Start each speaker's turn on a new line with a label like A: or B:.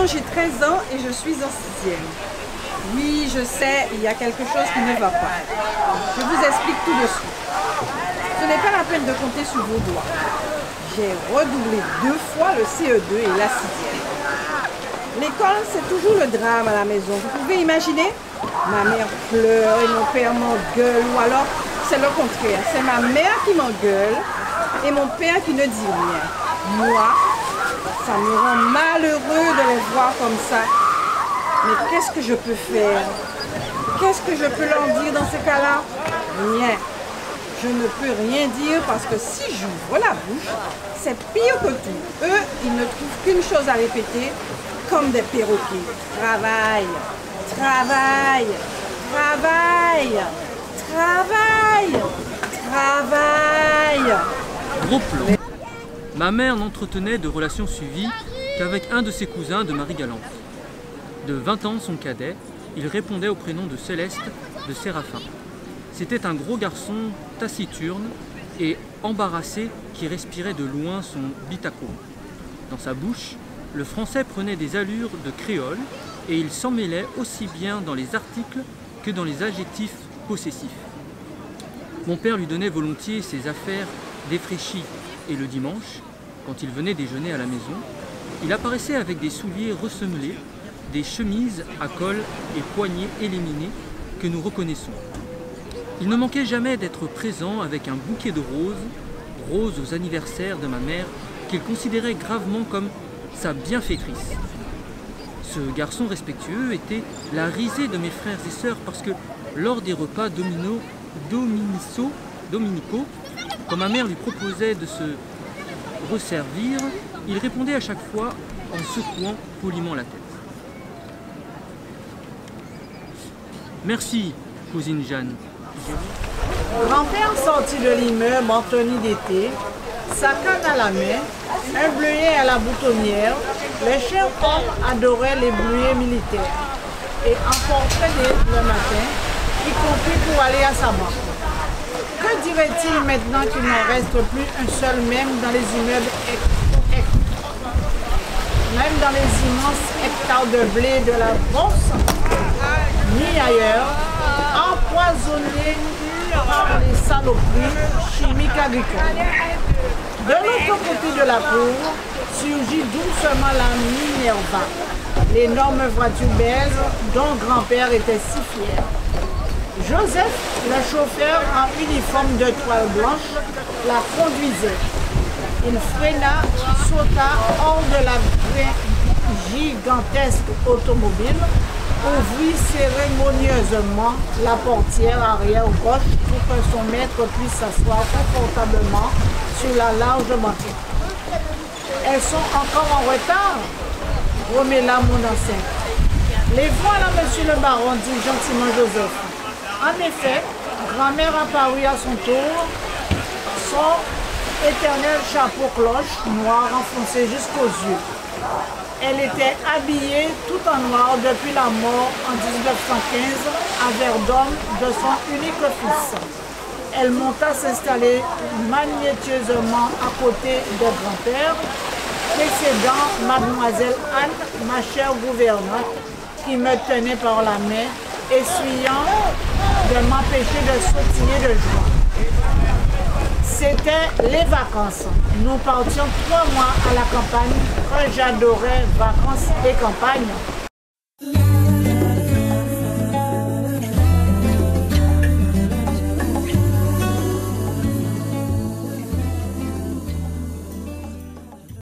A: Maintenant, j'ai 13 ans et je suis en 6e. Oui, je sais, il y a quelque chose qui ne va pas. Je vous explique tout de suite. Ce n'est pas la peine de compter sur vos doigts. J'ai redoublé 2 fois le CE2 et la 6e. L'école, c'est toujours le drame à la maison. Vous pouvez imaginer? Ma mère pleure et mon père m'engueule, ou alors c'est le contraire. C'est ma mère qui m'engueule et mon père qui ne dit rien. Moi, ça me rend malheureux de les voir comme ça. Mais qu'est-ce que je peux faire? Qu'est-ce que je peux leur dire dans ces cas-là? Rien. Je ne peux rien dire parce que si j'ouvre la bouche, c'est pire que tout. Eux, ils ne trouvent qu'une chose à répéter, comme des perroquets. Travail, travail, travail, travail, travail.
B: Gros plan. Ma mère n'entretenait de relations suivies qu'avec un de ses cousins de Marie-Galante. De 20 ans, son cadet, il répondait au prénom de Céleste de Séraphin. C'était un gros garçon taciturne et embarrassé qui respirait de loin son bitaco. Dans sa bouche, le français prenait des allures de créole et il s'en mêlait aussi bien dans les articles que dans les adjectifs possessifs. Mon père lui donnait volontiers ses affaires défraîchies et le dimanche, quand il venait déjeuner à la maison, il apparaissait avec des souliers ressemelés, des chemises à col et poignets éliminés que nous reconnaissons. Il ne manquait jamais d'être présent avec un bouquet de roses aux anniversaires de ma mère qu'il considérait gravement comme sa bienfaitrice. Ce garçon respectueux était la risée de mes frères et sœurs parce que lors des repas dominicaux, quand ma mère lui proposait de se resservir, il répondait à chaque fois en secouant poliment la tête. Merci, cousine Jeanne.
C: Grand-père sortit de l'immeuble en tenue d'été, sa canne à la main, un bleuet à la boutonnière. Les chers hommes adoraient les bleuets militaires et emportaient le matin, y compris pour aller à sa banque. Que dirait-il maintenant qu'il n'en reste plus un seul même dans les immeubles, même dans les immenses hectares de blé de la Beauce, ni ailleurs, empoisonnés par les saloperies chimiques agricoles. De l'autre côté de la cour, surgit doucement la Minerva, l'énorme voiture beige dont grand-père était si fier. Joseph, le chauffeur en uniforme de toile blanche, la conduisait. Il freina, sauta hors de la gigantesque automobile, ouvrit cérémonieusement la portière arrière gauche pour que son maître puisse s'asseoir confortablement sur la large banquette. Elles sont encore en retard, remêla mon enceinte. Les voilà, monsieur le baron, dit gentiment Joseph. En effet, grand-mère apparut à son tour, son éternel chapeau cloche noir enfoncé jusqu'aux yeux. Elle était habillée tout en noir depuis la mort en 1915 à Verdun de son unique fils. Elle monta s'installer magnetieusement à côté de grand-père, précédant mademoiselle Anne, ma chère gouvernante, qui me tenait par la main, essuyant de m'empêcher de sautiller de joie. C'était les vacances. Nous partions 3 mois à la campagne, que j'adorais vacances et campagne.